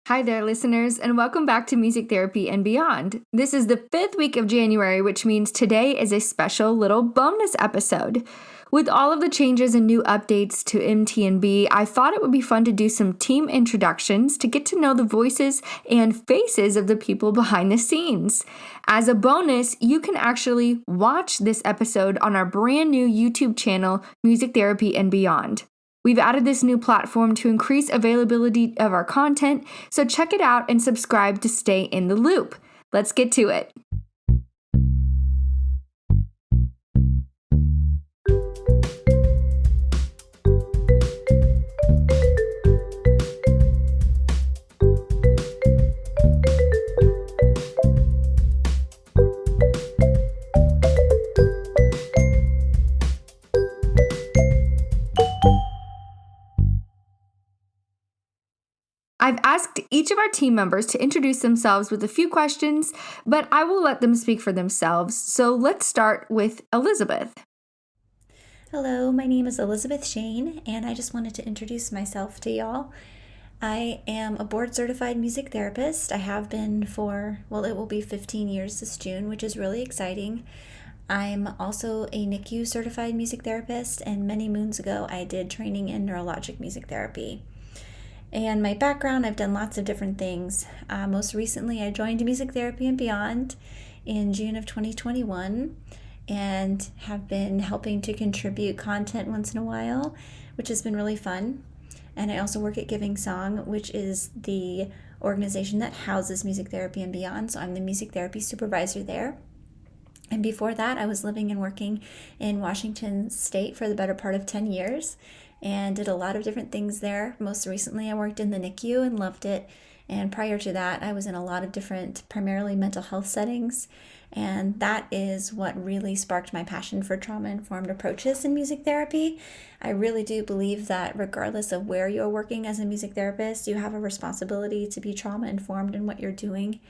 Hi there, listeners, and welcome back to Music Therapy and Beyond. This is the fifth week of January, which means today is a special little bonus episode. With all of the changes and new updates to MTNB, I thought it would be fun to do some team introductions to get to know the voices and faces of the people behind the scenes. As a bonus, you can actually watch this episode on our brand new YouTube channel, Music Therapy and Beyond. We've added this new platform to increase availability of our content, so check it out and subscribe to stay in the loop. Let's get to it. I've asked each of our team members to introduce themselves with a few questions, but I will let them speak for themselves. So let's start with Elizabeth. Hello, my name is Elizabeth Shane, and I just wanted to introduce myself to y'all. I am a board certified music therapist. I have been it will be 15 years this June, which is really exciting. I'm also a NICU certified music therapist, and many moons ago, I did training in neurologic music therapy. And my background, I've done lots of different things. Most recently, I joined Music Therapy and Beyond in June of 2021 and have been helping to contribute content once in a while, which has been really fun. And I also work at Giving Song, which is the organization that houses Music Therapy and Beyond. So I'm the music therapy supervisor there. And before that, I was living and working in Washington State for the better part of 10 years and did a lot of different things there. Most recently, I worked in the NICU and loved it. And prior to that, I was in a lot of different, primarily mental health settings. And that is what really sparked my passion for trauma-informed approaches in music therapy. I really do believe that regardless of where you're working as a music therapist, you have a responsibility to be trauma-informed in what you're doing,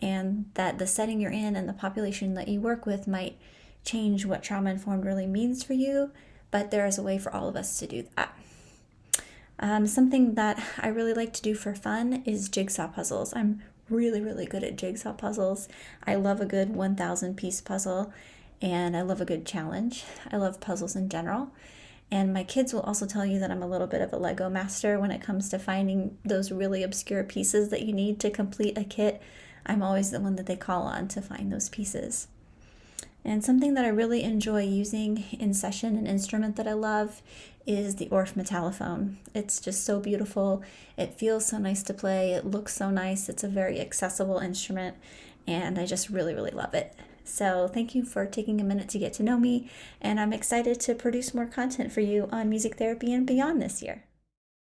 and that the setting you're in and the population that you work with might change what trauma-informed really means for you, but there is a way for all of us to do that. Something that I really like to do for fun is jigsaw puzzles. I'm really, really good at jigsaw puzzles. I love a good 1,000 piece puzzle, and I love a good challenge. I love puzzles in general. And my kids will also tell you that I'm a little bit of a Lego master when it comes to finding those really obscure pieces that you need to complete a kit. I'm always the one that they call on to find those pieces. And something that I really enjoy using in session, an instrument that I love, is the Orff Metallophone. It's just so beautiful. It feels so nice to play. It looks so nice. It's a very accessible instrument, and I just really, really love it. So thank you for taking a minute to get to know me, and I'm excited to produce more content for you on Music Therapy and Beyond this year.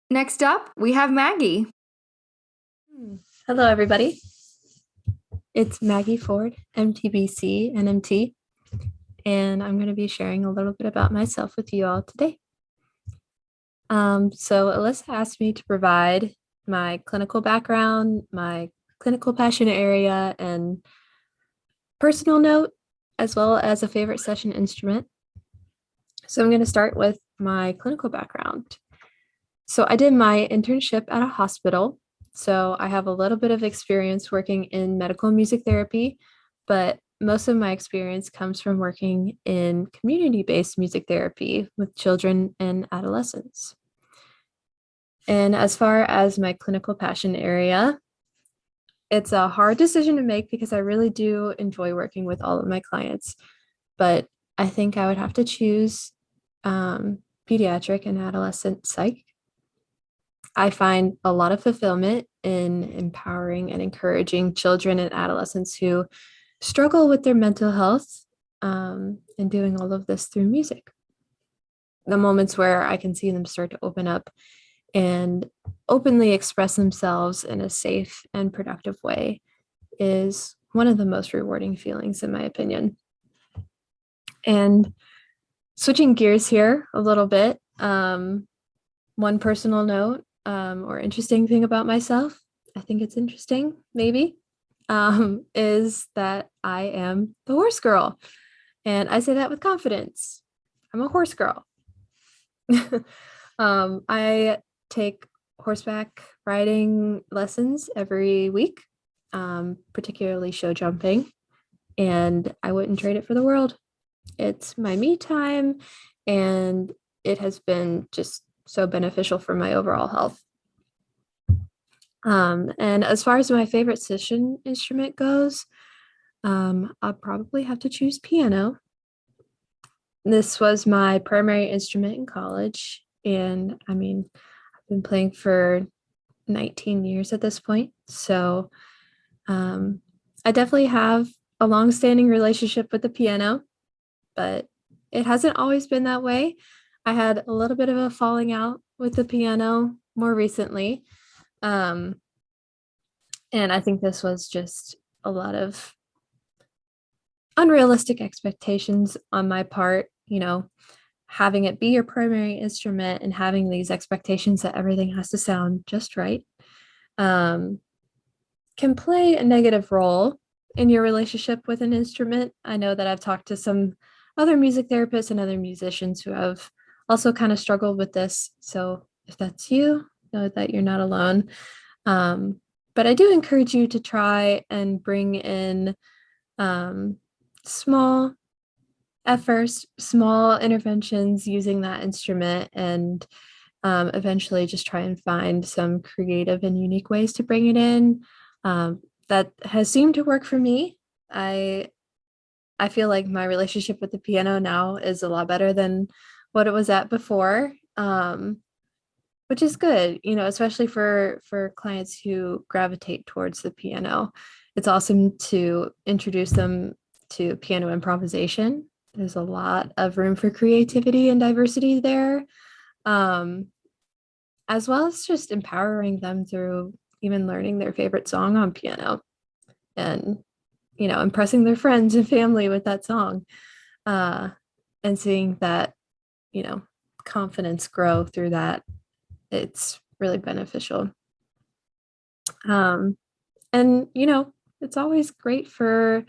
Next up, we have Maggie. Hello, everybody. It's Maggie Ford, MTBC and MT, and I'm going to be sharing a little bit about myself with you all today. So Alyssa asked me to provide my clinical background, my clinical passion area, and personal note, as well as a favorite session instrument. So I'm going to start with my clinical background. So I did my internship at a hospital. So I have a little bit of experience working in medical music therapy, but most of my experience comes from working in community-based music therapy with children and adolescents. And as far as my clinical passion area, it's a hard decision to make because I really do enjoy working with all of my clients, but I think I would have to choose pediatric and adolescent psych. I find a lot of fulfillment in empowering and encouraging children and adolescents who struggle with their mental health, and doing all of this through music. The moments where I can see them start to open up and openly express themselves in a safe and productive way is one of the most rewarding feelings, in my opinion. And switching gears here a little bit, one personal note, or interesting thing about myself, I think it's interesting, maybe, is that I am the horse girl. And I say that with confidence. I'm a horse girl. I take horseback riding lessons every week, particularly show jumping, and I wouldn't trade it for the world. It's my me time, and it has been just so beneficial for my overall health. And as far as my favorite session instrument goes, I'll probably have to choose piano. This was my primary instrument in college, and I mean, I've been playing for 19 years at this point. So I definitely have a long-standing relationship with the piano, but it hasn't always been that way. I had a little bit of a falling out with the piano more recently. And I think this was just a lot of unrealistic expectations on my part, having it be your primary instrument and having these expectations that everything has to sound just right, can play a negative role in your relationship with an instrument. I know that I've talked to some other music therapists and other musicians who have also kind of struggled with this. So if that's you, know that you're not alone. But I do encourage you to try and bring in small, at first, small interventions using that instrument, and eventually just try and find some creative and unique ways to bring it in. That has seemed to work for me. I feel like my relationship with the piano now is a lot better than what it was at before, which is good, especially for clients who gravitate towards the piano. It's awesome to introduce them to piano improvisation. There's a lot of room for creativity and diversity there, as well as just empowering them through even learning their favorite song on piano and, impressing their friends and family with that song, and seeing that, confidence grow through that. It's really beneficial. And, it's always great for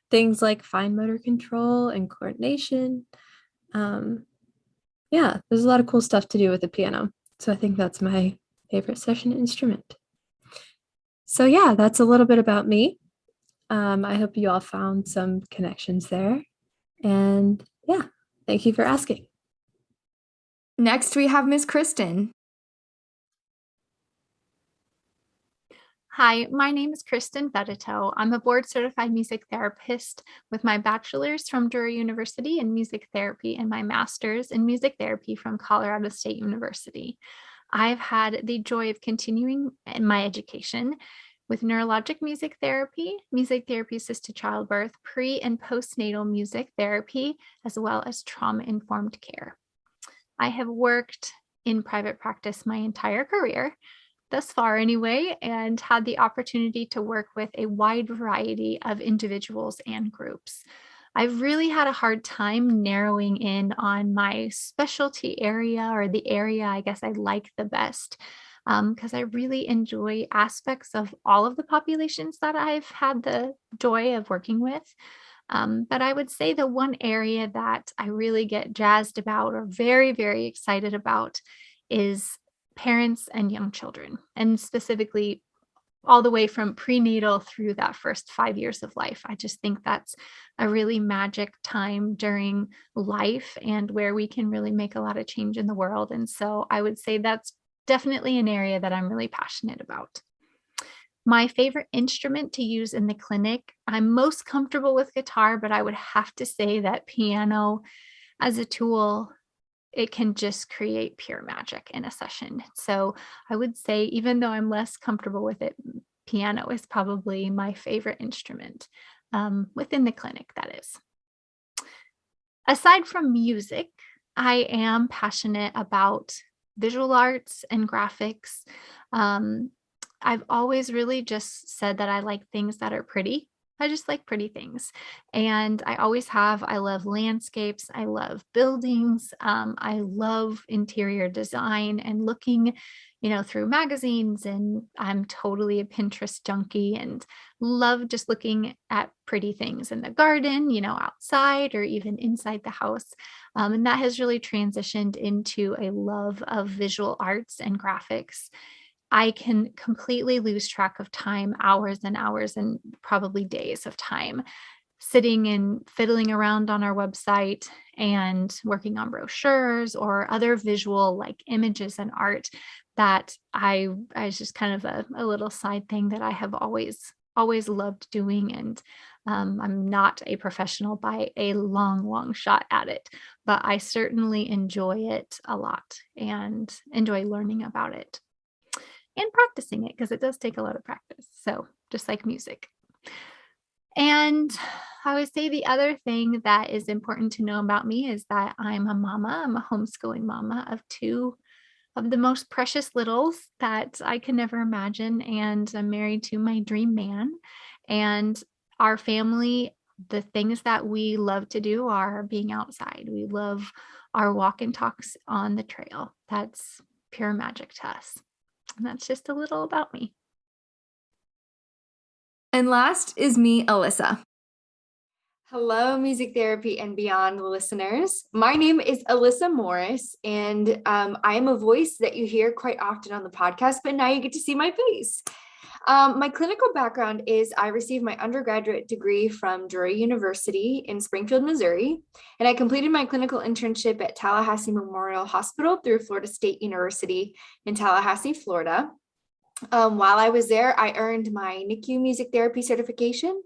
things like fine motor control and coordination. Yeah, there's a lot of cool stuff to do with the piano. So I think that's my favorite session instrument. So yeah, that's a little bit about me. I hope you all found some connections there. And yeah, thank you for asking. Next, we have Miss Kristen. Hi, my name is Kristen Bedito. I'm a board-certified music therapist with my bachelor's from Drury University in music therapy and my master's in music therapy from Colorado State University. I've had the joy of continuing in my education with neurologic music therapy assisted childbirth, pre- and postnatal music therapy, as well as trauma-informed care. I have worked in private practice my entire career, thus far anyway, and had the opportunity to work with a wide variety of individuals and groups. I've really had a hard time narrowing in on my specialty area, or the area I guess I like the best, because I really enjoy aspects of all of the populations that I've had the joy of working with. But I would say the one area that I really get jazzed about or very, very excited about is parents and young children, and specifically all the way from prenatal through that first 5 years of life. I just think that's a really magic time during life and where we can really make a lot of change in the world. And so I would say that's definitely an area that I'm really passionate about. My favorite instrument to use in the clinic, I'm most comfortable with guitar, but I would have to say that piano as a tool, it can just create pure magic in a session. So I would say, even though I'm less comfortable with it, piano is probably my favorite instrument within the clinic, that is. Aside from music, I am passionate about visual arts and graphics. I've always really just said that I like things that are pretty. I just like pretty things. And I always have. I love landscapes. I love buildings. I love interior design and looking, through magazines. And I'm totally a Pinterest junkie and love just looking at pretty things in the garden, outside or even inside the house. And that has really transitioned into a love of visual arts and graphics. I can completely lose track of time, hours and hours and probably days of time sitting and fiddling around on our website and working on brochures or other visual like images and art that I just kind of a little side thing that I have always loved doing. And I'm not a professional by a long shot at it, but I certainly enjoy it a lot and enjoy learning about it and practicing it because it does take a lot of practice. So just like music. And I would say the other thing that is important to know about me is that I'm a mama. I'm a homeschooling mama of two of the most precious littles that I can never imagine. And I'm married to my dream man. And our family, the things that we love to do are being outside. We love our walk and talks on the trail. That's pure magic to us. And that's just a little about me. And last is me, Alyssa. Hello, Music Therapy and Beyond listeners. My name is Alyssa Morris, and I am a voice that you hear quite often on the podcast, but now you get to see my face. My clinical background is I received my undergraduate degree from Drury University in Springfield, Missouri, and I completed my clinical internship at Tallahassee Memorial Hospital through Florida State University in Tallahassee, Florida. While I was there, I earned my NICU music therapy certification,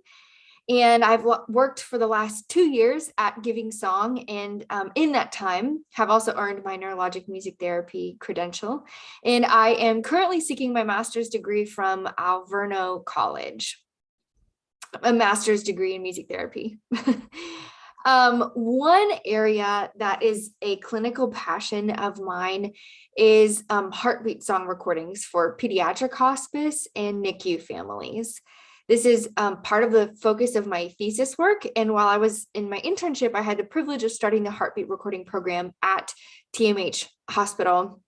and I've worked for the last 2 years at Giving Song, and in that time have also earned my neurologic music therapy credential. And I am currently seeking my master's degree from Alverno College, a master's degree in music therapy. One area that is a clinical passion of mine is heartbeat song recordings for pediatric hospice and NICU families. This is part of the focus of my thesis work. And while I was in my internship, I had the privilege of starting the heartbeat recording program at TMH Hospital,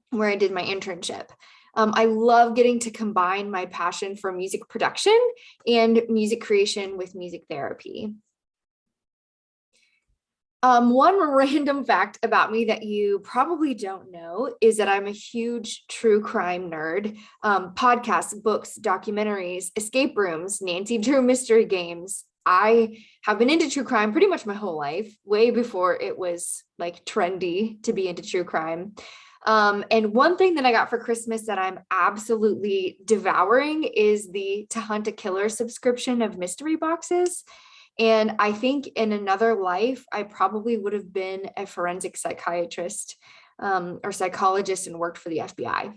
where I did my internship. I love getting to combine my passion for music production and music creation with music therapy. One random fact about me that you probably don't know is that I'm a huge true crime nerd. Podcasts, books, documentaries, escape rooms, Nancy Drew mystery games. I have been into true crime pretty much my whole life, way before it was like trendy to be into true crime. And one thing that I got for Christmas that I'm absolutely devouring is the To Hunt a Killer subscription of mystery boxes. And I think in another life, I probably would have been a forensic psychiatrist or psychologist and worked for the FBI.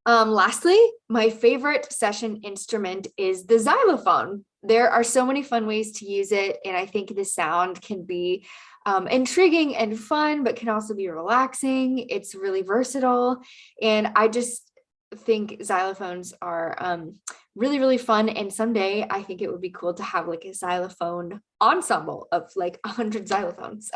Lastly, my favorite session instrument is the xylophone. There are so many fun ways to use it, and I think the sound can be intriguing and fun, but can also be relaxing. It's really versatile, and I just think xylophones are really, really fun. And someday I think it would be cool to have like a xylophone ensemble of like 100 xylophones.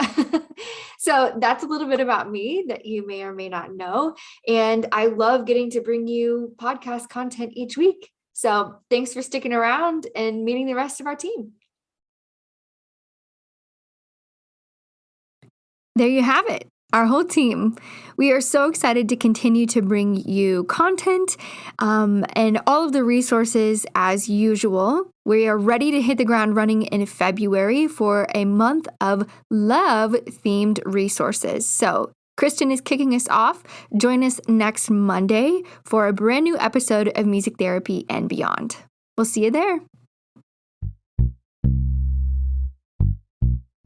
So that's a little bit about me that you may or may not know. And I love getting to bring you podcast content each week. So thanks for sticking around and meeting the rest of our team. There you have it. Our whole team. We are so excited to continue to bring you content and all of the resources as usual. We are ready to hit the ground running in February for a month of love-themed resources. So Kristen is kicking us off. Join us next Monday for a brand new episode of Music Therapy and Beyond. We'll see you there.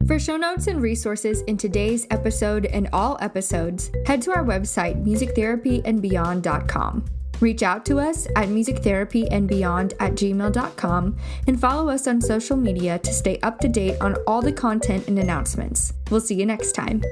For show notes and resources in today's episode and all episodes, head to our website, musictherapyandbeyond.com. Reach out to us at musictherapyandbeyond@gmail.com and follow us on social media to stay up to date on all the content and announcements. We'll see you next time.